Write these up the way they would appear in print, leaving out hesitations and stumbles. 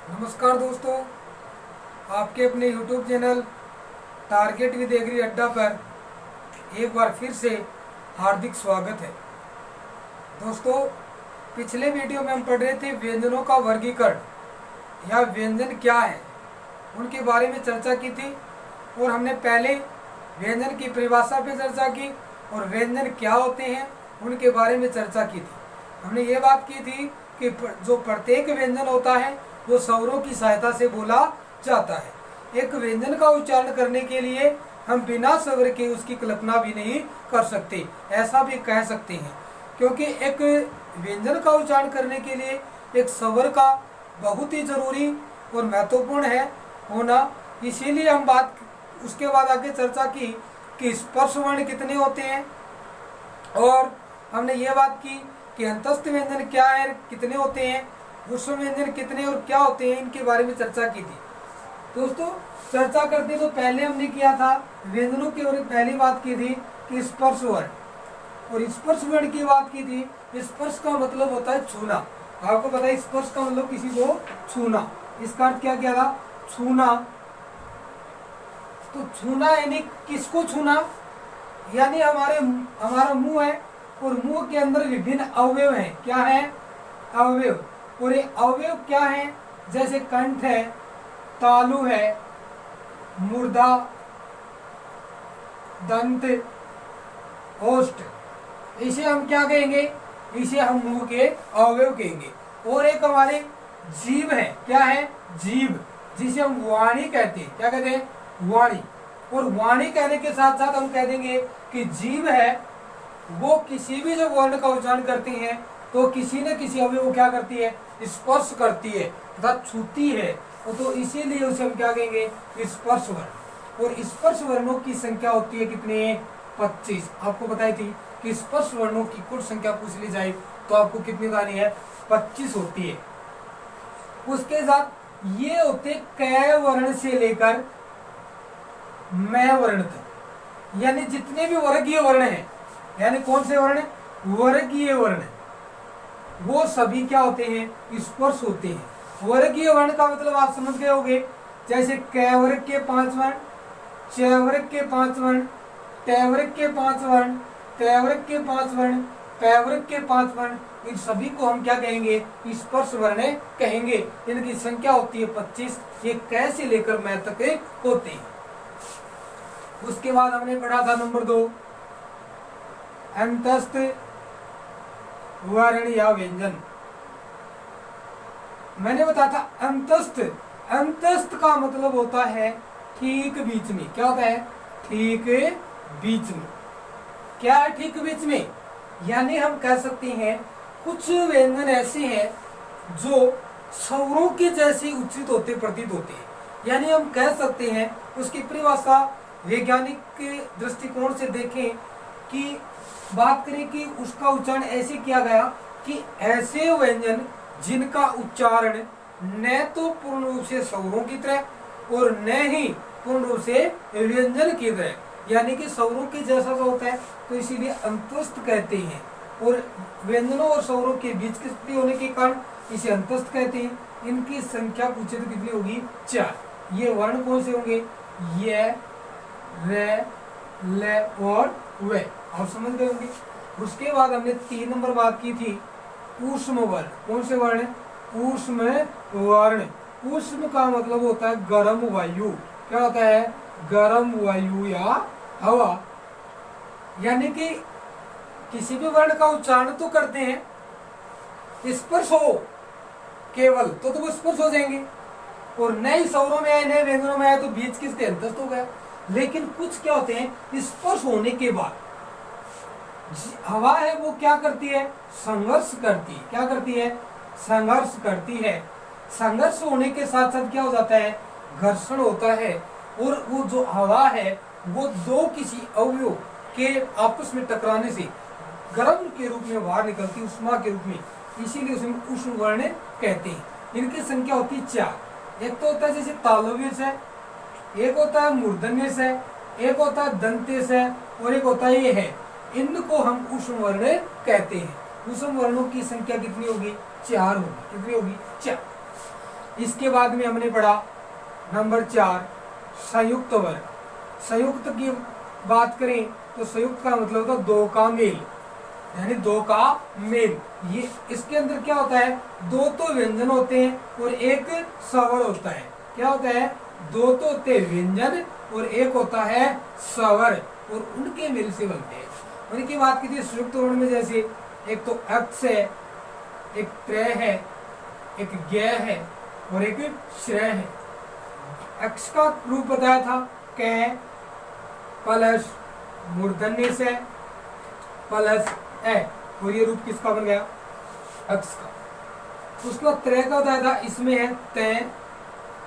नमस्कार दोस्तों, आपके अपने YouTube channel target with agri Adda पर एक बार फिर से हार्दिक स्वागत है। दोस्तों, पिछले वीडियो में हम पढ़ रहे थे व्यंजनों का वर्गीकरण या व्यंजन क्या है, उनके बारे में चर्चा की थी। और हमने पहले व्यंजन की परिभाषा पर चर्चा की और व्यंजन क्या होते हैं उनके बारे में चर्चा की थी। हमने ये बात की थी कि जो प्रत्येक व्यंजन होता है वो स्वरों की सहायता से बोला जाता है। एक व्यंजन का उच्चारण करने के लिए हम बिना स्वर के उसकी कल्पना भी नहीं कर सकते, ऐसा भी कह सकते हैं, क्योंकि एक व्यंजन का उच्चारण करने के लिए एक स्वर का बहुत ही जरूरी और महत्वपूर्ण है होना। इसीलिए हम बात उसके बाद आगे चर्चा की कि स्पर्श वर्ण कितने होते हैं, और हमने ये बात की कि अंतस्थ व्यंजन क्या है, कितने होते हैं, ऊष्म व्यंजन कितने और क्या होते हैं, इनके बारे में चर्चा की थी। दोस्तों, चर्चा करते तो पहले हमने किया था व्यंजनों की और पहली बात की थी कि स्पर्श वर्ण, और स्पर्श वर्ण की बात की थी। स्पर्श का मतलब होता है छूना। आपको पता है स्पर्श का मतलब किसी को छूना। इसका अर्थ क्या किया था? छूना। तो छूना यानी किसको छूना? यानी हमारा मुंह है और मुंह के अंदर विभिन्न अवयव हैं। क्या है? अवयव। और ये अवयव क्या है? जैसे कंठ है, तालु है, मुर्दा, दंत, ओष्ठ, इसे हम क्या कहेंगे? इसे हम मुंह के अवयव कहेंगे। और एक हमारे जीभ है। क्या है? जीभ, जिसे हम वाणी कहते हैं। क्या कहते हैं? वाणी। और वाणी कहने के साथ साथ हम कह देंगे कि जीभ है वो किसी भी जो वर्ण का उच्चारण करती है तो किसी न किसी अवयव को क्या करती है? स्पर्श करती है तथा छूती है। तो इसीलिए उसे हम क्या कहेंगे? स्पर्श वर्ण। और स्पर्श वर्णों की संख्या होती है कितने? 25। आपको बताई थी कि स्पर्श वर्णों की कुल संख्या पूछ ली जाए तो आपको कितनी बतानी है? 25 होती है। उसके साथ ये होते क वर्ण से लेकर मैं वर्ण तक, यानी जितने भी वर्गीय वर्ण हैं, यानी कौन से वर्ण? वर्गीय वर्ण, वो सभी क्या होते हैं? स्पर्श होते हैं। वर्गीय वर्ण का मतलब आप समझ गए होंगे। जैसे क वर्ग के 5 वर्ण, च वर्ग के 5 वर्ण, ट वर्ग के 5 वर्ण, त वर्ग के 5 वर्ण, प वर्ग के 5 वर्ण, इन सभी को हम क्या कहेंगे? स्पर्श वर्ण कहेंगे। इनकी संख्या होती है 25। ये क से लेकर मैं तक होते हैं। उसके बाद हमने पढ़ा था नंबर 2, अंतस्थ वर्ण या व्यंजन। मैंने बताया था अंतस्थ। अंतस्थ का मतलब होता है ठीक बीच में। क्या होता है? ठीक बीच में। क्या है ठीक बीच में? यानी हम कह सकते हैं कुछ व्यंजन ऐसे हैं जो स्वरों के जैसे उच्चित होते प्रतीत होते हैं। यानी हम कह सकते हैं, उसकी परिभाषा वैज्ञानिक के दृष्टिकोण से देखें कि बात करें कि उसका उच्चारण ऐसे किया गया कि ऐसे व्यंजन जिनका उच्चारण न तो पूर्ण रूप से स्वरों की तरह और न ही पूर्ण रूप से व्यंजन की तरह, यानी कि स्वरों के जैसा जो होता है, तो इसीलिए अंतस्थ कहते हैं। और व्यंजनों और स्वरों के बीच की स्थिति होने के कारण इसे अंतस्थ कहते हैं। इनकी संख्या पूछे तो कितनी होगी? 4। ये वर्ण कौन से होंगे? य, र, ल और व। आप समझ गए होंगे। उसके बाद हमने 3 नंबर बात की थी ऊष्म वर्ण। कौन से वर्ण? ऊष्म वर्ण। ऊष्म का मतलब होता है गर्म वायु। क्या होता है? गर्म वायु या हवा। यानी कि किसी भी वर्ण का उच्चारण तो करते हैं, स्पर्श हो केवल तो वो स्पर्श हो जाएंगे, और नए स्वरों में आए, नए व्यंजनों में आए तो बीच की स्थिति अंतस्थ हो गया। लेकिन कुछ क्या होते हैं, स्पर्श होने के बाद हवा है वो क्या करती है? संघर्ष करती है। क्या करती है? संघर्ष करती है। संघर्ष होने के साथ साथ क्या हो जाता है? घर्षण होता है। और वो जो हवा है वो दो किसी अवयव के आपस में टकराने से गर्म के रूप में बाहर निकलती है, उष्मा के रूप में, इसीलिए उसे उष्ण वर्ण कहते हैं। इनकी संख्या होती है 4। एक तो होता है जैसे तालव्य है, एक होता है मूर्धन्य है, एक होता है दंतेश है, और एक होता है ये है। इनको हम ऊष्म वर्ण कहते हैं। ऊष्म वर्णों की संख्या कितनी होगी? 4 होगी। कितनी होगी? 4। इसके बाद में हमने पढ़ा नंबर 4 संयुक्त वर्ग। संयुक्त की बात करें तो संयुक्त का मतलब होता है दो का मेल, यानी दो का मेल। ये इसके अंदर क्या होता है, दो तो व्यंजन होते हैं और एक स्वर होता है। क्या होता है, दो तो होते हैं व्यंजन और एक होता है स्वर, और उनके मेल से बनते हैं। उनकी बात की थी संयुक्त वर्ण में, जैसे एक तो अक्ष है, एक त्रय है, एक ज्ञ है और एक श्रेय है। अक्ष का रूप बताया था क प्लस मूर्धन्य से प्लस ए, और ये रूप किसका बन गया, अक्ष का। उसके बाद त्रय का बताया था, इसमें है तय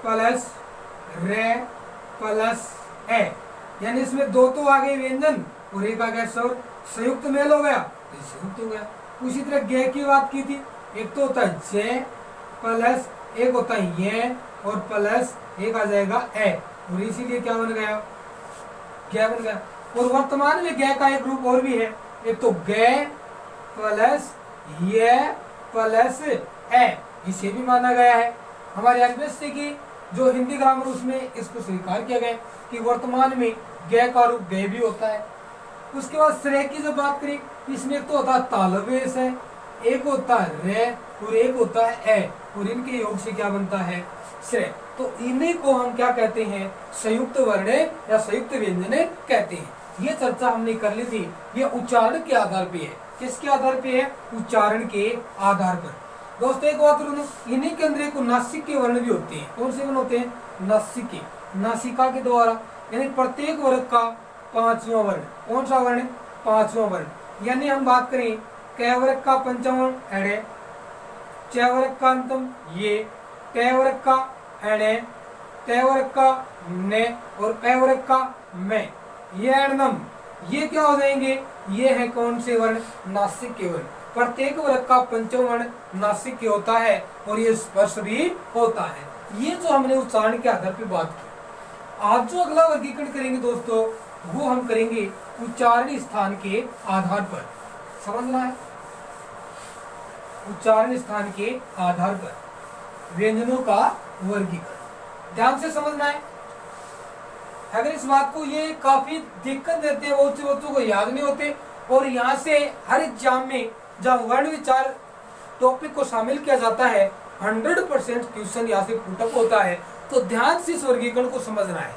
प्लस रे प्लस ए, यानी इसमें दो तो आ गए व्यंजन और एक आ गया स्वर, संयुक्त मेल हो गया तो संयुक्त हो गया। उसी तरह ज्ञ की बात की थी, एक तो होता है जय प्लस एक होता है ये और प्लस एक आ जाएगा ए, और इसीलिए क्या बन गया, ज्ञ बन गया। और वर्तमान में ज्ञ का एक रूप और भी है, एक तो ग प्लस ये प्लस ए, इसे भी माना गया है। हमारे आदिवासी की जो हिंदी ग्रामर उसमें इसको स्वीकार किया गया कि वर्तमान में ज्ञ का रूप ग भी होता है। उसके बाद श्रेय की जब बात करें, इसमें एक तो होता है तालव्य है, एक होता है रे और एक होता है ए, और इनके योग से क्या बनता है, श्रेय। तो इन्हीं को हम क्या कहते हैं, संयुक्त वर्ण या संयुक्त व्यंजन कहते हैं। ये चर्चा हमने कर ली थी, ये उच्चारण के आधार पे है। किसके आधार पे है, उच्चारण के आधार पर। दोस्तों एक बात सुनो, इन्हीं के अंदर एक नासिक के वर्ण भी होते हैं। कौन से वर्ण होते हैं, नासिके, नासिका के द्वारा, यानी प्रत्येक वर्ग का पांचवा वर्ण। कौन सा वर्ण, पांचवा वर्ण। यानी हम बात करें क वर्ग का पंचम वर्ण एड़े, च वर्ग का अंतम ये, ट वर्ग का एणे, त वर्ग का ने और प वर्ग का मैं, ये एणनम, ये क्या हो जाएंगे, ये है कौन से वर्ण, नासिक के वर्ण। प्रत्येक वर्ग का पंचम वर्ण नासिक के होता है और ये स्पर्श भी होता है। ये जो हमने उच्चारण के आधार पर बात की। आज जो अगला वर्गीकरण करेंगे दोस्तों, वो हम करेंगे उच्चारण स्थान के आधार पर। समझना है, उच्चारण स्थान के आधार पर व्यंजनों का वर्गीकरण ध्यान से समझना है। अगर इस बात को, ये काफी दिक्कत देते हैं, बहुत से बच्चों को याद नहीं होते, और यहाँ से हर एग्जाम में जब वर्ण विचार टॉपिक को शामिल किया जाता है 100% क्वेश्चन यहाँ से पुटअप होता है। तो ध्यान से इस वर्गीकरण को समझना है।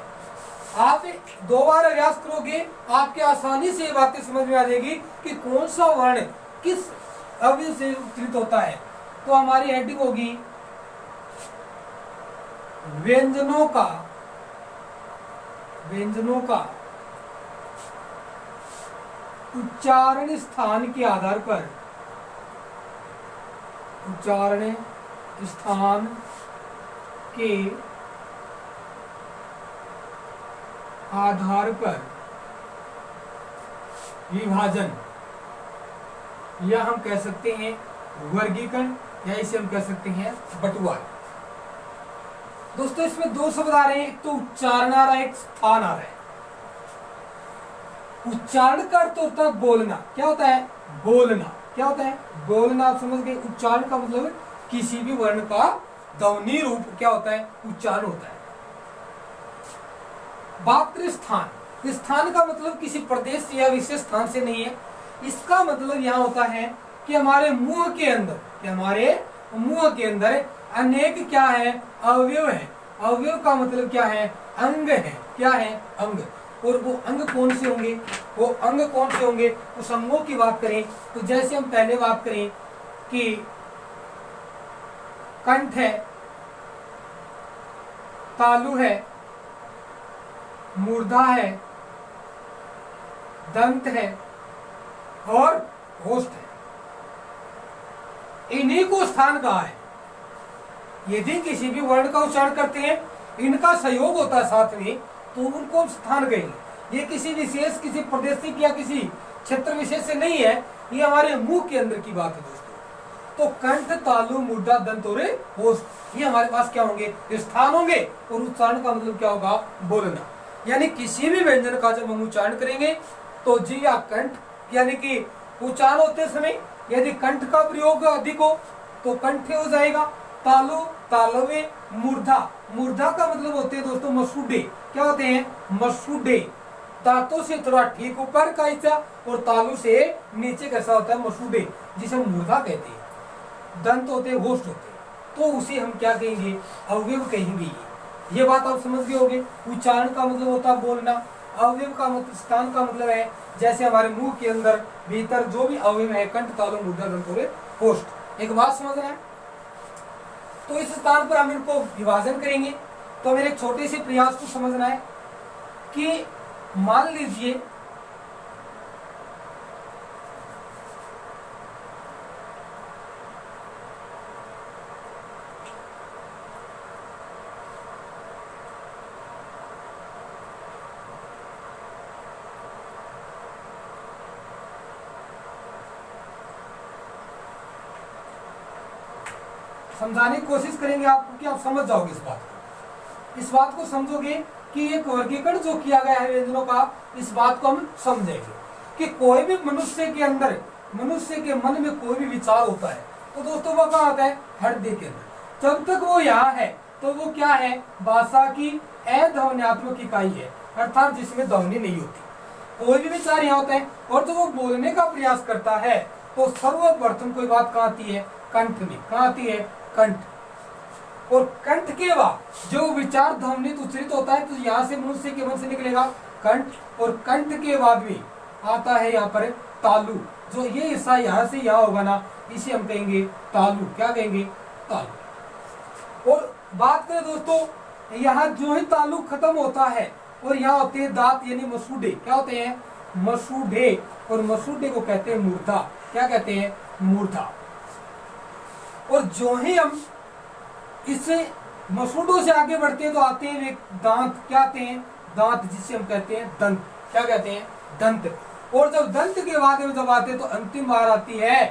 आप 2 बार अभ्यास करोगे, आपके आसानी से ये बातें समझ में आ जाएगी कि कौन सा वर्ण किस अवयव से उत्तरित होता है। तो हमारी हेडिंग होगी व्यंजनों का उच्चारण स्थान के आधार पर, उच्चारण स्थान के आधार पर विभाजन, या हम कह सकते हैं वर्गीकरण, या इसे हम कह सकते हैं बंटवारा। दोस्तों इसमें 2 शब्द आ रहे हैं, एक तो उच्चारण आ रहा है, एक स्थान आ रहा है। उच्चारण का अर्थ होता है बोलना। क्या होता है, बोलना। क्या होता है, बोलना। आप समझ गए। उच्चारण का मतलब किसी भी वर्ण का ध्वनि रूप क्या होता है, उच्चारण होता है। बात करें स्थान, स्थान का मतलब किसी प्रदेश या विशेष स्थान से नहीं है। इसका मतलब यहाँ होता है कि हमारे मुंह के अंदर, हमारे मुंह के अंदर अनेक क्या है, अवयव है। अवयव का मतलब क्या है, अंग है। क्या है, अंग। और वो अंग कौन से होंगे, वो अंग कौन से होंगे, उस अंगों की बात करें तो जैसे हम पहले बात करें कि कंठ है, तालु है, मूर्धा है, दंत है और होस्ट है। इन्हीं को स्थान कहा है। यदि किसी भी वर्ण का उच्चारण करते हैं, इनका सहयोग होता है साथ में, तो उनको स्थान कहेंगे। ये किसी विशेष, किसी प्रदेश या किसी क्षेत्र विशेष से नहीं है, ये हमारे मुंह के अंदर की बात है दोस्तों। तो कंठ, तालु, मूर्धा, दंत और होस्ट, ये हमारे पास क्या होंगे, स्थान होंगे। और उच्चारण का मतलब क्या होगा, बोलना। यानी किसी भी व्यंजन का जब हम उच्चारण करेंगे तो जी या कंठ, यानी कि उच्चारण होते समय यदि कंठ का प्रयोग अधिक हो तो कंठ हो जाएगा, तालु, तालवे, मूर्धा। मूर्धा का मतलब होते हैं दोस्तों मसूडे। क्या होते हैं? मसूडे। दांतों से थोड़ा ठीक ऊपर का हिस्सा और तालु से नीचे कैसा होता है? मसूडे, जिसे हम मूर्धा कहते हैं। दंत होते हैं, होस्ट होते हैं, तो उसे हम क्या कहेंगे? अवयव कहेंगे। ये बात आप समझ गए होंगे। उच्चारण का मतलब होता है बोलना, अवयव का मतलब स्थान का मतलब है जैसे हमारे मुंह के अंदर भीतर जो भी अवयव है, कंठ, तालु, मूर्धा, दंत और होस्ट। एक बात समझना है, तो इस स्थान पर हम इनको विभाजन करेंगे। तो मेरे एक छोटे से प्रयास को समझना है कि मान लीजिए समझाने की कोशिश करेंगे आपको कि आप समझ जाओगे इस बात को। इस बात को समझोगे कि एक वर्गीकरण जो किया गया है व्यंजनों का, इस बात को हम समझेंगे कि कोई भी मनुष्य के अंदर, मनुष्य के मन में कोई भी विचार होता है तो दोस्तों वो कहाँ आता है? हृदय के अंदर। जब तक वो यहाँ है तो वो क्या है? भाषा की अध्वन्यात्मक इकाई है, अर्थात जिसमें ध्वनि नहीं होती। कोई भी विचार यहाँ होता है और जब वो बोलने का प्रयास करता है तो सर्वप्रथम कोई बात कहाँ आती है? कंठ में। कहाँ आती है? कंठ। और कंठ के बाद जो विचार ध्वनित उच्चरित होता है तो यहाँ से मनुष्य के मन से निकलेगा कंठ, और कंठ के बाद में आता है यहाँ पर तालु। जो ये हिस्सा यहाँ से यहाँ होगा ना, इसे हम कहेंगे तालु। क्या कहेंगे? तालु। और बात करें दोस्तों, यहाँ जो ही तालु खत्म होता है और यहाँ होते हैं दांत यानी मसूडे। क्या होते हैं? मसूडे। और मसूडे को कहते हैं मूर्धा। क्या कहते हैं? मूर्धा। और जो ही हम इससे मसूडों से आगे बढ़ते हैं तो आते हैं वे दांत। क्या आते हैं? दांत, जिसे हम कहते हैं दंत। क्या कहते हैं? दंत। और जब दंत के बाद में जब आते हैं तो अंतिम बार आती है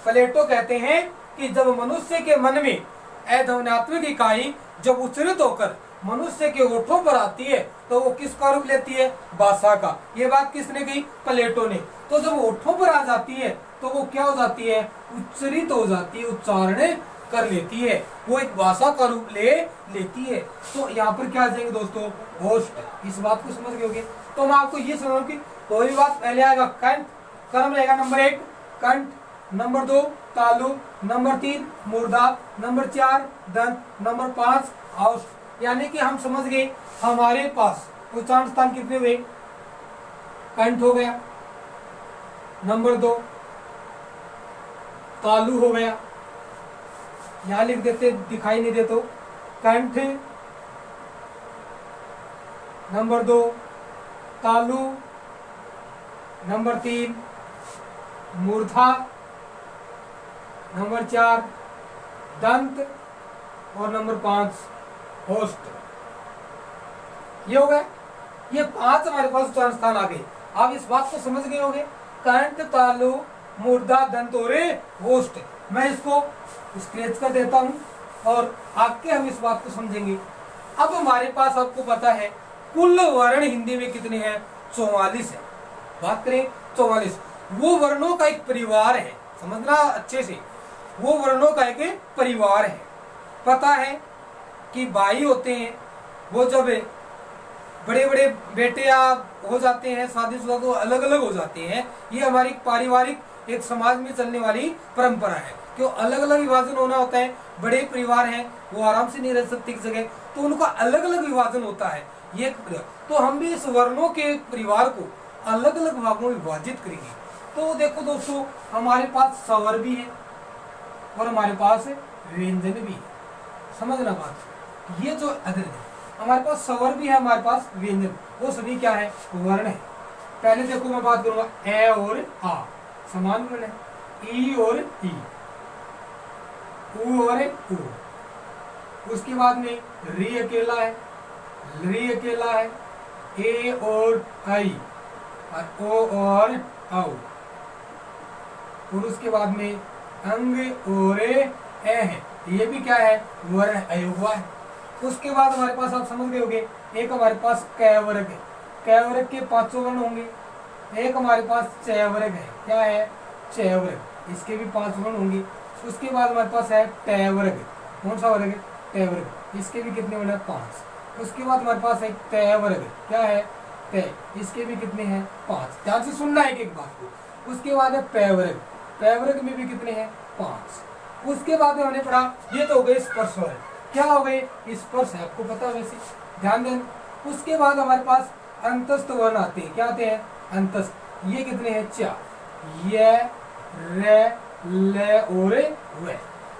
प्लेटो। कहते हैं कि जब मनुष्य के मन में अध्वन्यात्मक इकाई जब उच्चरित होकर मनुष्य के होठों पर आती है तो वो किसका रूप लेती है? भाषा का। ये बात किसने कही? प्लेटो ने। तो जब होठों पर आ जाती है तो वो क्या हो जाती है? उच्चरित हो जाती है, उच्चारण कर लेती है, वो एक भाषा का रूप ले लेती है। तो यहाँ पर क्या आ जाएंगे दोस्तों? होस्ट। इस बात को समझ गए होंगे। तो मैं आपको ये समझाऊं कि कोई भी बात पहले आएगा कंठ, क्रम रहेगा नंबर 1 कंठ, नंबर 2 तालु, नंबर 3 मूर्धा, नंबर 4 दंत, नंबर 5 होस्ट। यानी कि हम समझ गए हमारे पास उच्चारण स्थान कितने हुए? कंठ हो गया, नंबर 2 तालु हो गया, यहां लिख देते, दिखाई नहीं दे तो कंठ, नंबर 2 तालु, नंबर 3 मूर्धा, नंबर 4 दंत और नंबर 5 होस्ट। ये हो गए, ये 5 हमारे पास उच्चारण स्थान आ गए। आप इस बात को समझ गए होंगे, कंठ, तालु, मूर्धा, दंत और होस्ट। मैं इसको स्क्रेच कर देता हूं और आगे हम इस बात को समझेंगे। अब हमारे पास आपको पता है कुल वर्ण हिंदी में कितने हैं? 44 है। बात करें 44, वो वर्णों का एक परिवार है, समझना अच्छे से। वो वर्णों का एक परिवार है। पता है कि भाई होते हैं, वो जब बड़े बड़े बेटे या हो जाते हैं शादीशुदा तो अलग अलग हो जाते हैं। ये हमारी पारिवारिक एक समाज में चलने वाली परंपरा है। क्यों अलग अलग विभाजन होना होता है? बड़े परिवार हैं वो आराम से नहीं रह सकते एक जगह, तो उनका अलग अलग विभाजन होता है। ये तो हम भी इस वर्णों के परिवार को अलग अलग भागों में विभाजित करेंगे। तो देखो दोस्तों, हमारे पास स्वर भी है और हमारे पास व्यंजन भी है। समझना बात, ये जो अदर है हमारे पास स्वर भी है, हमारे पास व्यंजन, वो सभी क्या है? वर्ण है। पहले देखो मैं बात करूंगा ए और आ समान वर्ण है, ई और ई, उ और उ। उसके बाद में री अकेला है, री अकेला है, ए और आई, और ओ और औ। और उसके बाद में अंग और ए है, ये भी क्या है? वर्ण अयुग्मा है। उसके बाद हमारे पास आप समझ गए होंगे, एक हमारे पास कै वर्ग है, कै वर्ग के 5 वर्ण होंगे। एक हमारे पास चय वर्ग है, क्या है? चय वर्ग, इसके भी 5 वर्ण होंगे। उसके बाद हमारे पास है टय वर्ग, कौन सा वर्ग है? तय वर्ग। इसके भी कितने वर्ग? 5। उसके बाद हमारे पास एक तय वर्ग, क्या है? तय। इसके भी कितने हैं? 5। ध्यान से सुनना है एक बात को। उसके बाद है पय वर्ग। पय वर्ग में भी कितने हैं? 5। उसके बाद में हमने पढ़ा, ये तो हो गए स्पर्श वर्ग। क्या हो गए? स्पर्श है, आपको पता वैसे, ध्यान देना। उसके बाद हमारे पास अंतस्थ वर्ण आते हैं। क्या आते हैं? अंतस्थ। ये कितने हैं? 4। य, र, ल और व।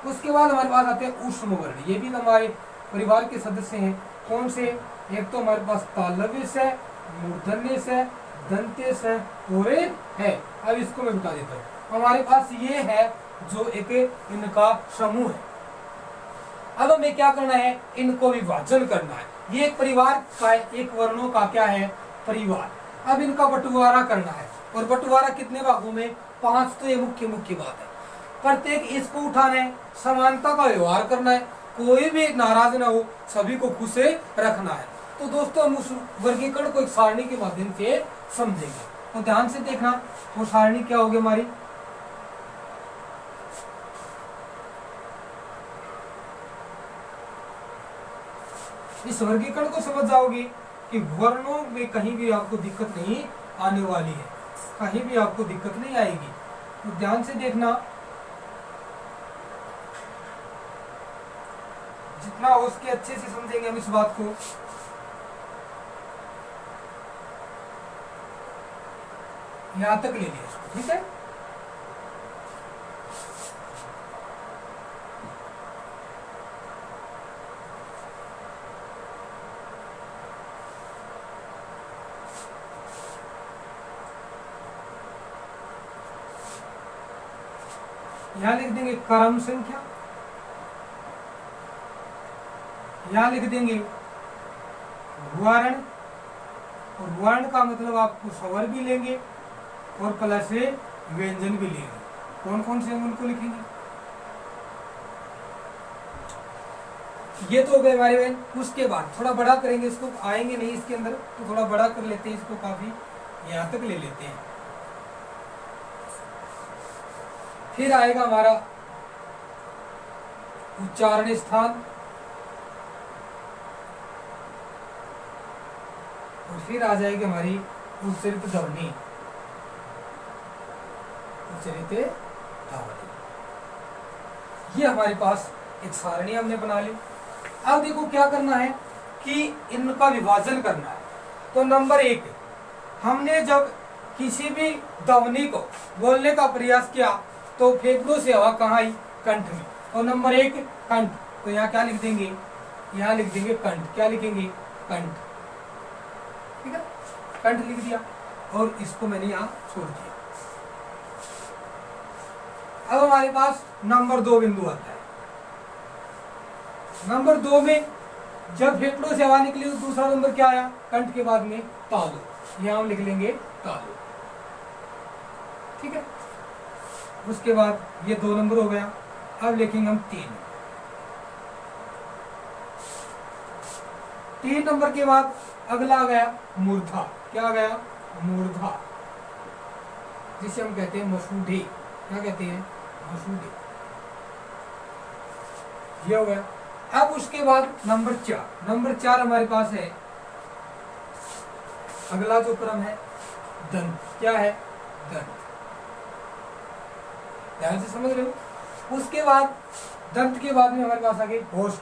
उसके बाद हमारे पास आते हैं ऊष्म वर्ण। ये भी हमारे परिवार के सदस्य हैं। कौन से? एक तो हमारे पास तालव्य है, मूर्धन्य है, दंत्य है और है। अब इसको मैं बता देता हूँ। हमारे पास ये है जो एक इनका समूह है। अब हमें क्या करना है? इनको विभाजन करना है। ये एक परिवार का, एक वर्णों का क्या है? परिवार। अब इनका बंटवारा करना है। और बंटवारा कितने भागों में? 5। तो ये मुख्य बात है। प्रत्येक इसको उठाना है, समानता का व्यवहार करना है, कोई भी नाराज ना हो, सभी को खुश रखना है। तो दोस्तों हम उस वर्गीकरण को एक सारणी के माध्यम से समझेंगे। तो ध्यान से देखना, वो सारणी क्या होगी हमारी? इस वर्गीकरण को समझ जाओगे कि वर्णों में कहीं भी आपको दिक्कत नहीं आने वाली है, कहीं भी आपको दिक्कत नहीं आएगी। तो ध्यान से देखना, जितना हो उसके अच्छे से समझेंगे हम इस बात को। यहां तक ले लिया इसको, ठीक है। यहां लिख देंगे क्रम संख्या, यहां लिख देंगे वर्ण, और वर्ण का मतलब आपको स्वर भी लेंगे और प्लस व्यंजन भी लेंगे। कौन कौन से हम उनको लिखेंगे? ये तो हो गए हमारे बहन। उसके बाद थोड़ा बड़ा करेंगे इसको, आएंगे नहीं इसके अंदर, तो थोड़ा बड़ा कर लेते हैं इसको, काफी यहां तक ले लेते हैं। फिर आएगा हमारा उच्चारण स्थान, और फिर आ जाएगी हमारी उच्चरित ध्वनि। उच्चरित ध्वनि, ये हमारे पास एक सारणी हमने बना ली। अब देखो क्या करना है कि इनका विभाजन करना है। तो नंबर 1, हमने जब किसी भी ध्वनि को बोलने का प्रयास किया तो फेफड़ों से हवा कहाँ आई? कंठ में। और नंबर 1 कंठ, तो यहाँ क्या लिख देंगे? यहाँ लिख देंगे कंठ। क्या लिखेंगे? कंठ, ठीक है, कंठ लिख दिया, और इसको मैंने यहाँ छोड़ दिया। अब हमारे पास नंबर 2 बिंदु आता है। नंबर 2 में जब फेफड़ों से हवा निकली तो दूसरा नंबर क्या आया? कंठ के बाद में तालु। यहाँ हम लिख लेंगे तालु, ठीक है। उसके बाद ये 2 नंबर हो गया। अब लिखेंगे हम 3 नंबर के बाद अगला आ गया मूर्धा। क्या आ गया? मूर्धा, जिसे हम कहते हैं मसूढ़े। क्या कहते हैं? मसूढ़े। ये हो गया। अब उसके बाद नंबर 4, नंबर 4 हमारे पास है, अगला जो क्रम है दंत। क्या है? दंत। ध्यान से समझ रहे हो। उसके बाद दंत के बाद में हमारे पास आ गई होस्ट।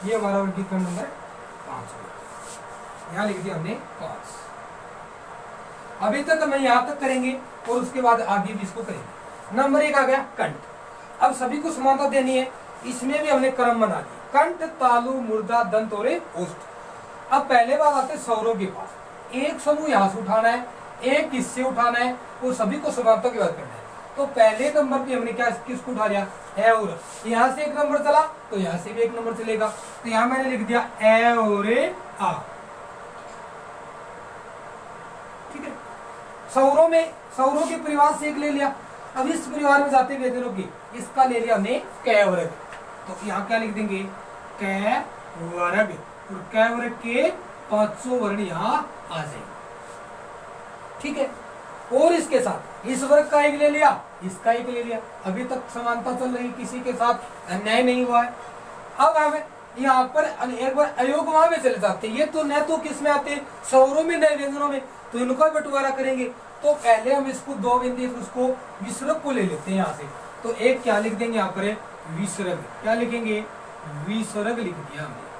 ये हमारा वर्गीकरण नंबर 5 है। यहाँ लिख दिया हमने 5। अभी तक हम यहाँ तक करेंगे और उसके बाद आगे भी इसको करेंगे। नंबर 1 आ गया कंठ। अब सभी को समानता देनी है, इसमें भी हमने क्रम बना दिया, कंठ, तालु, मूर्धा, दंत और ओष्ठ। अब पहले बात आते हैं स्वरों के पास। एक समूह यहाँ से उठाना है, एक इससे उठाना है, और सभी को समानता की बात करना है। तो पहले नंबर पे हमने क्या किसको उठा लिया? ए और। यहाँ से एक नंबर चला तो यहाँ से भी एक नंबर चलेगा। तो यहाँ मैंने लिख दिया ए और आ, ठीक है। स्वरों में, स्वरों के परिवार से एक ले लिया। अब इस परिवार में जाते व्यंजनों की, इसका ले लिया हमने कै वर्ग। तो यहाँ क्या लिख देंगे? कै वर्ग। और कै वर्ग के 500 वर्ण यहाँ आ जाएंगे, ठीक है। और इसके साथ इस वर्ग का एक ले लिया, इसका एक ले लिया, अभी तक समानता चल रही, किसी के साथ अन्याय नहीं हुआ है। अब हमें यहाँ पर एक बार अयोगवा में चले जाते हैं, ये तो न तो किस में आते हैं, स्वरों में, नए व्यंजनों में, तो इनका बंटवारा करेंगे। तो पहले हम इसको दो बिंदु उसको विसर्ग को ले लेते हैं यहाँ से। तो एक क्या लिख देंगे यहाँ पर विसर्ग, क्या लिखेंगे, विसर्ग लिख दिया हमने।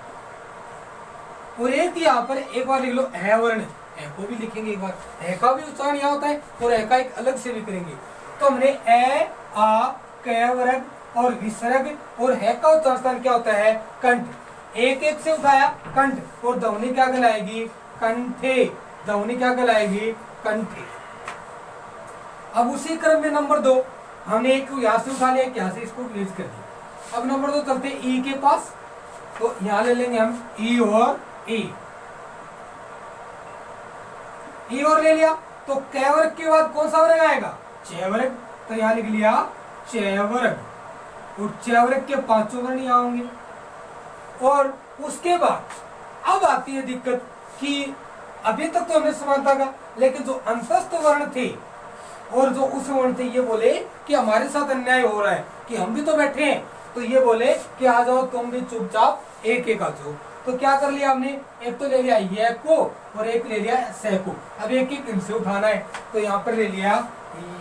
और एक यहाँ पर एक बार लिख लो है वर्ण, है को भी लिखेंगे एक बार, है का भी उच्चारण यहाँ होता है और है का एक अलग से भी करेंगे। तो हमने ए आ क वर्ग और विसर्ग और है का उच्चारण स्थान क्या होता है, कंठ। एक एक से उठाया कंठ और ध्वनि क्या कहलाएगी, कंठे, ध्वनि क्या कहलाएगी, कंठे। अब उसी क्रम में नंबर 2 हमने एक यहाँ से उठा लिया, यहाँ से इसको प्लेस कर दिया। अब नंबर 2 चलते ई के पास, तो यहाँ ले लेंगे हम ई और ई, ई और ले लिया। तो कै वर्ग के बाद कौन सा वर्ग आएगा, च वर्ग, तो यहाँ लिख लिया च वर्ग, और च वर्ग के 5 वर्ण यहाँ होंगे। और उसके बाद अब आती है दिक्कत कि अभी तक तो हमने समानता का, लेकिन जो अंतस्थ वर्ण थे और जो उस वर्ण थे, ये बोले कि हमारे साथ अन्याय हो रहा है, कि हम भी तो बैठे हैं, तो ये बोले कि आ जाओ तुम भी चुपचाप एक एक आ जाओ। तो क्या कर लिया हमने, एक तो ले लिया ये को और एक ले लिया से को। अब एक एक इनसे उठाना है, तो यहाँ पर ले लिया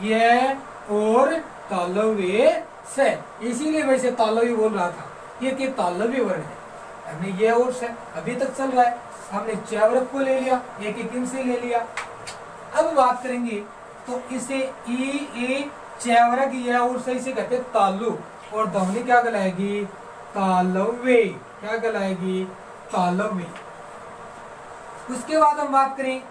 ये और तालव्य से, इसीलिए मैं इसे तालव्य बोल रहा था, ये कि तालव्य वर्ण है। हमने ये और से अभी तक चल रहा है, हमने च वर्ग को ले लिया, एक एक इनसे ले लिया। अब बात करेंगे तो इसे ई ए च वर्ग ये और सही से कहते तालु, और ध्वनि क्या कहलाएगी, तालव्य, क्या कहलाएगी, तालव्य। उसके बाद हम बात करें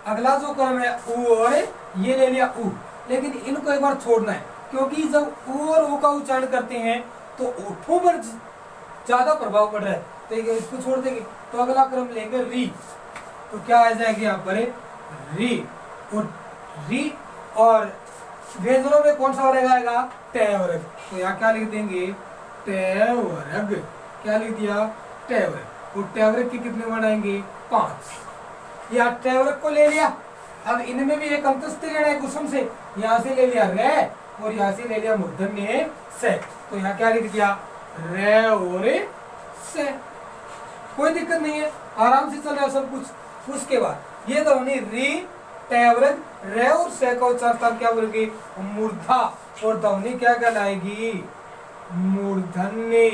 अगला जो क्रम है उ और ये ले लिया उ, लेकिन इनको एक बार छोड़ना है, क्योंकि जब उ और उ का उच्चारण करते हैं तो ओठों पर ज्यादा प्रभाव पड़ रहा है, तो इसको छोड़ देंगे। तो अगला क्रम लेंगे री, तो क्या आ जाएगी यहाँ पर री, और री और व्यंजनों में कौन सा वर्ग आएगा, टे वर्ग। तो यहाँ क्या लिख देंगे, टे वर्ग, क्या लिख दिया, टे वर्ग। और टे वर्ग के कितने वर्ण आएंगे, 5। यहाँ टे वर्ग को ले लिया। अब इनमें भी एक अंतस्थ लेना है कुसुम से, यहाँ से ले लिया रे और यहाँ से ले लिया मूर्धन्य से। तो यहाँ क्या लिख दिया, रे और से, कोई दिक्कत नहीं है, आराम से चल रहा है सब कुछ। उसके बाद ये ध्वनि री टे वर्ग रे और से का उच्चारण क्या बोलेगी, मूर्धा, और ध्वनि क्या कहलाएगी, मूर्धन्य,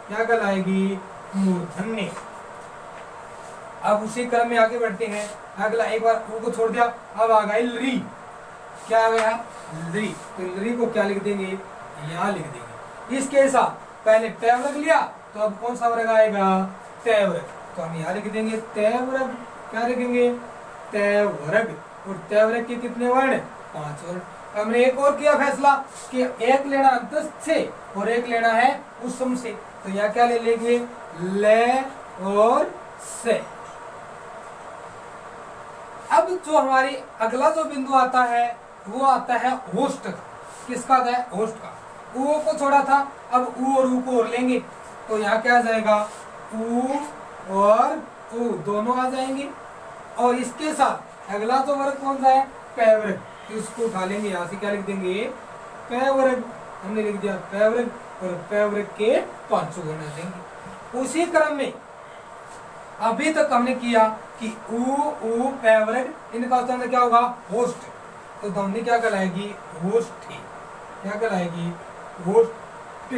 क्या कहलाएगी, मूर्धन्य। अब उसी क्रम में आगे बढ़ते हैं। अगला एक बार ऊ को छोड़ दिया, अब आ गई ली, क्या आ गया, ली। तो ली को क्या लिख देंगे, यहाँ लिख देंगे। इसके साथ पहले टे वर्ग लिया, तो अब कौन सा वर्ग आएगा, टे वर्ग। तो हम यहाँ लिख देंगे टे वर्ग, क्या लिखेंगे, टे वर्ग। और टे वर्ग के कितने वर्ण, 5 वर्ण। हमने एक और किया फैसला कि एक लेना अंतस्थ से और एक लेना है उसम से। तो यहाँ क्या ले लेंगे, ले और से। अब जो हमारी अगला जो बिंदु आता है वो आता है होस्ट का। किसका आता है, होस्ट का। ऊ को छोड़ा था, अब ऊ और ऊ को और लेंगे। तो यहाँ क्या आ जाएगा, ऊ और ऊ दोनों आ जाएंगे। और इसके साथ अगला जो वर्ग कौन सा है, पै वर्ग। तो इसको उठा लेंगे, यहाँ से क्या लिख देंगे, पै वर्ग। हमने लिख दिया पै वर्ग, और पै वर्ग के 5 वर्ण आ जाएंगे। उसी क्रम में अभी तक हमने किया कि ऊ पै वर्ग, इनका उच्चारण क्या होगा, होस्ट। तो ध्वनि क्या कहलाएगी, होस्ट, क्या कहलाएगी, होस्ट।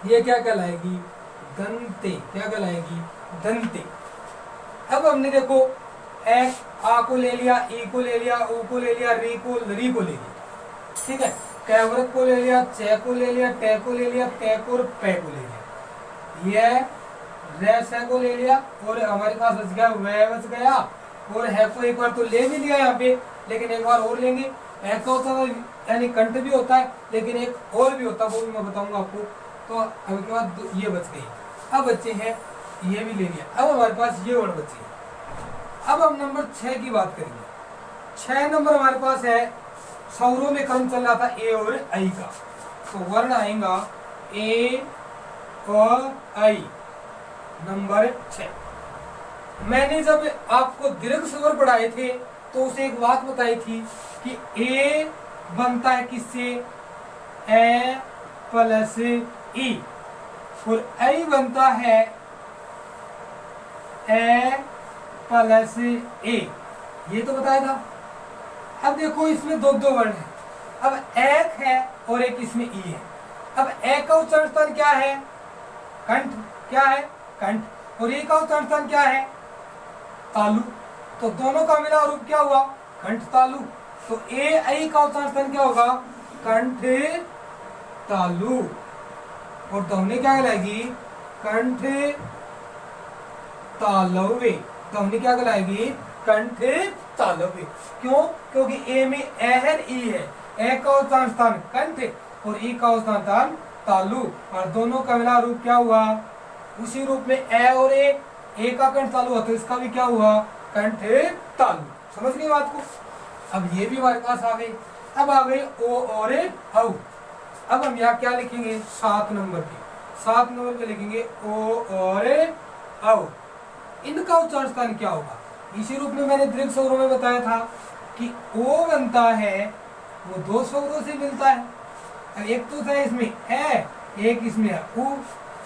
ये क्या कहलाएगी, दंते, क्या कहलाएगी, दंते। अब हमने देखो एक आ को ले लिया, ई को ले लिया, ऊ को ले लिया, री को ले लिया, ठीक है। कै वर्ग को ले लिया, चे को ले लिया, टे को ले लिया, ते को और पे को ले लिया। ये रे से को ले लिया और हमारे पास बच गया वे बच गया, और है को एक बार तो ले भी लिया यहाँ पे, लेकिन एक बार और लेंगे। है का होता है यानी कंठ भी होता है, लेकिन एक और भी होता है, वो भी मैं बताऊंगा आपको। तो अब के बाद ये बच गई। अब बच्चे हैं ये भी ले लिया, अब हमारे पास ये वर्ण बचे। अब हम नंबर 6 की बात करेंगे। 6 नंबर हमारे पास है, सौरों में क्रम चल रहा था ए और आई का। तो वर्ण आएगा ए और आई, नंबर 6। मैंने जब आपको दीर्घ स्वर पढ़ाए थे तो उसे एक बात बताई थी कि ए बनता है किससे, ए प्लस ई, और आई बनता है ए प्लस ए, ये तो बताया था। अब देखो इसमें दो दो वर्ण है, अब एक है और एक इसमें ई है। अब ए का उच्चारण स्थान क्या है, कंठ, क्या है कंठ, और ई का उच्चारण स्थान क्या है, तालु, तो दोनों का मिला रूप क्या हुआ, कंठ तालु। तो ए आई का उच्चारण स्थान क्या होगा, कंठ तालु, और ध्वनि क्या कहलाएगी, कंठ तालव्य, ध्वनि क्या कहलाएगी, कंठ तालव्य। क्यों, क्योंकि ए में ए है ई है, ए का उच्चारण स्थान कंठ और ई का उच्चारण स्थान तालु, और दोनों का मिला रूप क्या हुआ, उसी रूप में ए और ए का कंठ तालु होता है, इसका भी क्या हुआ, कंठ तालु। समझ गए बात को। अब ये भी हमारे पास आ गई। अब आ गई ओ और औ। अब हम यहाँ क्या लिखेंगे, 7 नंबर पे, 7 नंबर पे लिखेंगे ओ और औ। इनका उच्चारण स्थान क्या होगा, इसी रूप में मैंने दीर्घ स्वरों में बताया था कि ओ बनता है वो 2 स्वरों से मिलता है। अब एक तो था इसमें ए, एक इसमें उ,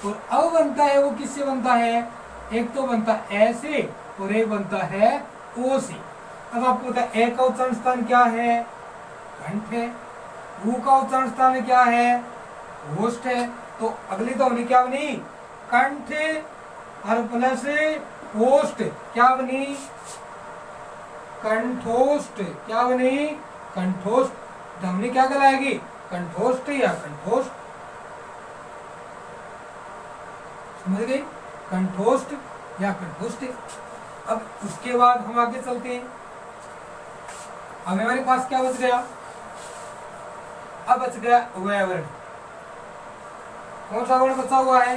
और औ बनता है वो किससे बनता है, एक तो बनता है ए से और एक बनता है ओ से। अब आपको पता है ए का उच्चारण स्थान क्या है, कंठ है, उ का उच्चारण स्थान क्या है, ओष्ठ है। तो अगली तो हमने क्या बनी, कंठ और प्लस ओष्ठ, क्या बनी, कंठोष्ठ, क्या बनी, कंठोष्ठ। ध्वनि क्या कहलाएगी, कंठोष्ठ या कंठोष्ठ, समझ गई, कंठोष्ठ या कंठोष्ठ। अब उसके बाद हम आगे चलते हैं। अब हमारे पास क्या बच गया, अब बच गया वह वर्ण। कौन सा वर्ण बचा हुआ है,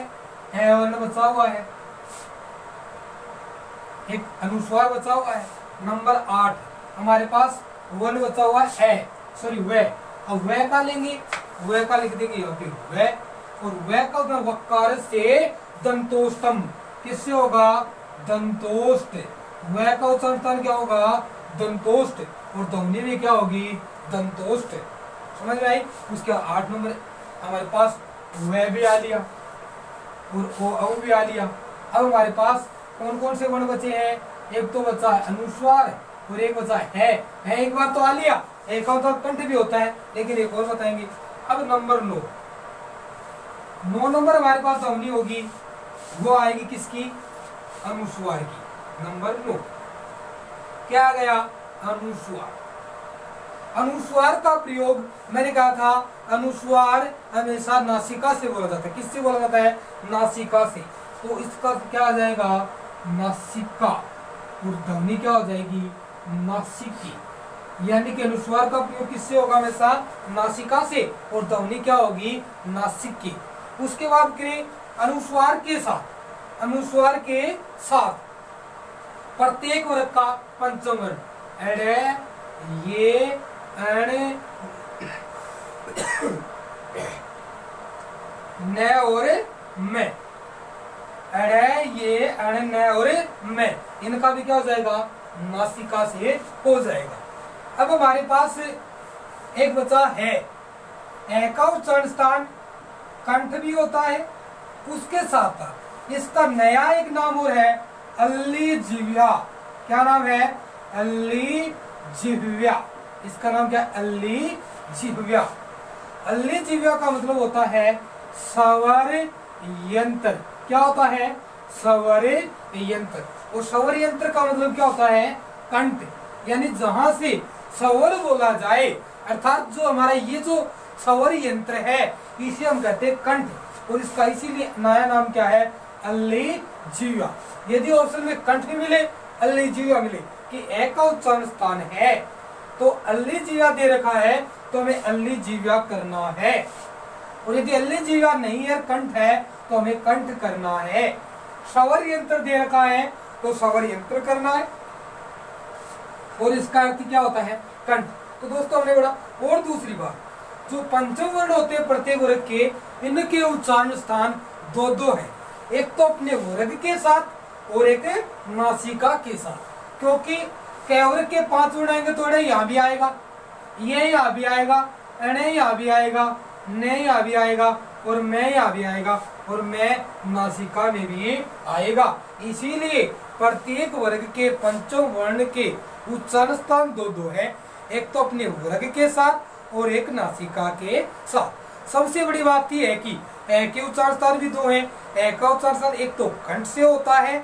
है वर्ण बचा हुआ है, एक अनुस्वार बचा हुआ है। नंबर 8 हमारे पास वर्ण बचा हुआ है, सॉरी वह। अब वह का लेंगे, वह का लिख देंगे यहाँ पे वह, और वह का उधर वकार से दंतोष्टम, किससे होगा, दंतोष्ट। वह का उच्चारण स्थान क्या होगा, दंतोष्ट, और ध्वनि भी क्या होगी, दंतोष्ट। समझ में आई। उसके 8 नंबर हमारे पास वह भी आ लिया और ओ भी आ लिया। अब हमारे पास कौन कौन से वर्ण बचे हैं, एक तो बचा है अनुस्वार और एक बचा है एक बार तो आ लिया, एक और तो कंठ भी होता है, लेकिन एक और बताएंगे। अब नंबर 9 नंबर हमारे पास ध्वनि होगी, वो आएगी किसकी, अनुस्वार की। नंबर 9 क्या आ गया, अनुस्वार। अनुस्वार का प्रयोग मैंने कहा था, अनुस्वार हमेशा नासिका से बोला जाता है। किससे बोला जाता है, नासिका से। तो इसका क्या आ जाएगा, नासिका, और ध्वनि क्या हो जाएगी, नासिकी। यानी कि अनुस्वार का प्रयोग किससे होगा, हमेशा नासिका से, और ध्वनि क्या होगी, नासिकी। उसके बाद करें अनुस्वार के साथ, अनुस्वार के साथ प्रत्येक वर्ग का पंचम वर्ण, एड़े ये अण न और मैं, अड़े ये अण न और मैं, इनका भी क्या हो जाएगा, नासिका से हो जाएगा। अब हमारे पास एक बचा है, ए का उच्चारण स्थान कंठ भी होता है, उसके साथ इसका नया एक नाम और है अल्ली जिह्वा। क्या नाम है, अल्ली जिह्वा। इसका नाम क्या है, अल्ली जिह्वा। अल्ली जिह्वा का मतलब होता है स्वर यंत्र। क्या होता है, स्वर यंत्र। और स्वर यंत्र का मतलब क्या होता है, कंठ। यानी जहां से स्वर बोला जाए, अर्थात जो हमारा ये जो स्वर यंत्र है, इसे हम कहते हैं कंठ। और इसका इसीलिए नया नाम क्या है, अल्ली जिह्वा। यदि ऑप्शन में कंठ भी मिले, अल्ली जिह्वा मिले कि ए का उच्चारण स्थान है, तो अल्ली जिह्वा दे रखा है तो हमें अल्ली जिह्वा करना है। और यदि अल्ली जिह्वा नहीं है, कंठ है, तो हमें कंठ करना है। स्वर यंत्र दे रखा है तो स्वर यंत्र करना है, और इसका अर्थ क्या होता है, कंठ। तो दोस्तों हमने बोला, और दूसरी बात, जो पंचम वर्ण होते हैं प्रत्येक वर्ग के, इनके उच्चारण स्थान 2-2 है। एक तो अपने वर्ग के साथ और एक नासिका के साथ। क्योंकि कै वर्ग के 5 उड़ाएंगे तो अड़े यहाँ भी आएगा, ये यहाँ भी आएगा, अणे यहाँ भी आएगा, ने यहाँ भी आएगा, और मैं यहाँ भी आएगा, और मैं नासिका में भी आएगा। इसीलिए प्रत्येक वर्ग के पंचम वर्ण के उच्चारण स्थान दो दो है, एक तो अपने वर्ग के साथ और एक नासिका के साथ। सबसे बड़ी बात यह है कि ए के उच्चारण स्थान भी दो हैं। ए का उच्चारण स्थान एक तो कंठ से होता है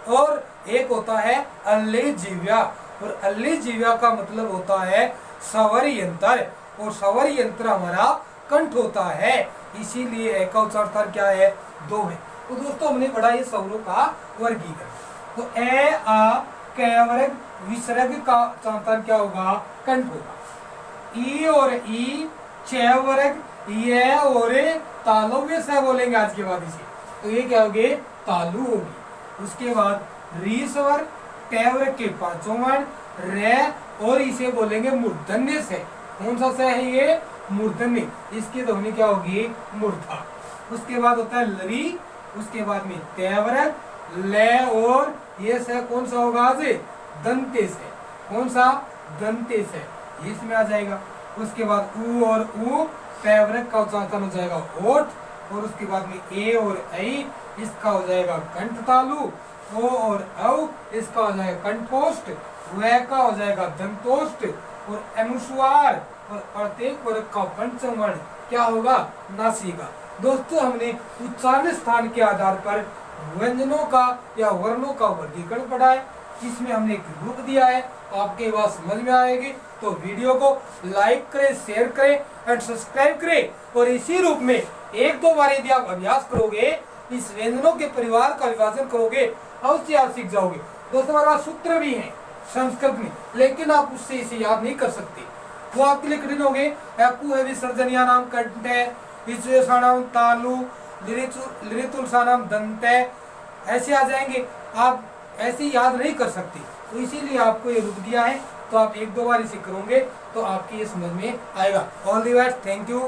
और एक होता है अल्ले जिव्या, और अल्ले जिव्या का मतलब होता है स्वर यंत्र, और स्वर यंत्र हमारा कंठ होता है। इसीलिए ए का उच्चारण स्थान क्या है, दो है। तो दोस्तों हमने पढ़ा ये स्वरों का वर्गीकरण। तो ए आ कै वर्ग विसर्ग का उच्चारण स्थान क्या होगा, कंठ होगा। ई और ई छह वर्ग, ये और तालु में से बोलेंगे आज के बाद इसे, तो ये क्या होगे, तालु होगी। उसके बाद री स्वर कै वर्ग के पांचों वर्ण, रे और इसे बोलेंगे मूर्धन्य से। कौन सा से है ये, मूर्धन्य, इसकी ध्वनि क्या होगी, मूर्धा। उसके बाद होता है लरी, उसके बाद में तय वर्ग, ले और ये से कौन सा होगा आज, दंते से। कौन सा, दंते से, इसमें आ जाएगा। उसके बाद ऊ और ऊ तय वर्ग का उच्चारण हो जाएगा ओठ, और उसके बाद में ए और ऐ इसका हो जाएगा कंठ तालु, ओ और औ इसका हो जाएगा कंठोष्ठ, वह का हो जाएगा दंतोष्ठ, और अनुस्वार और प्रत्येक वर्ग का पंचम वर्ण क्या होगा, नासिका। दोस्तों हमने उच्चारण स्थान के आधार पर व्यंजनों का या वर्णों का वर्गीकरण पढ़ा है। इसमें हमने एक रूप दिया है, आपके बात समझ में आएगी तो वीडियो को लाइक करें, शेयर करें एंड सब्सक्राइब करें। और इसी रूप में एक दो बार यदि आप अभ्यास करोगे, इस व्यंजनों के परिवार का विभाजन करोगे, अवश्य आप सीख जाओगे। दोस्तों हमारे पास सूत्र भी है संस्कृत में, लेकिन आप उससे इसे याद नहीं कर सकते, वो आपके लिए कठिन हो गए। एकु है विसर्जनिया नाम कंठ है, नाम तालु, लिरितुलसा नाम दंत है, ऐसे आ जाएंगे, आप ऐसे याद नहीं कर सकते। तो इसीलिए आपको ये रूप दिया है, तो आप एक दो बार इसे करोगे तो आपकी ये समझ में आएगा। All the best, thank you.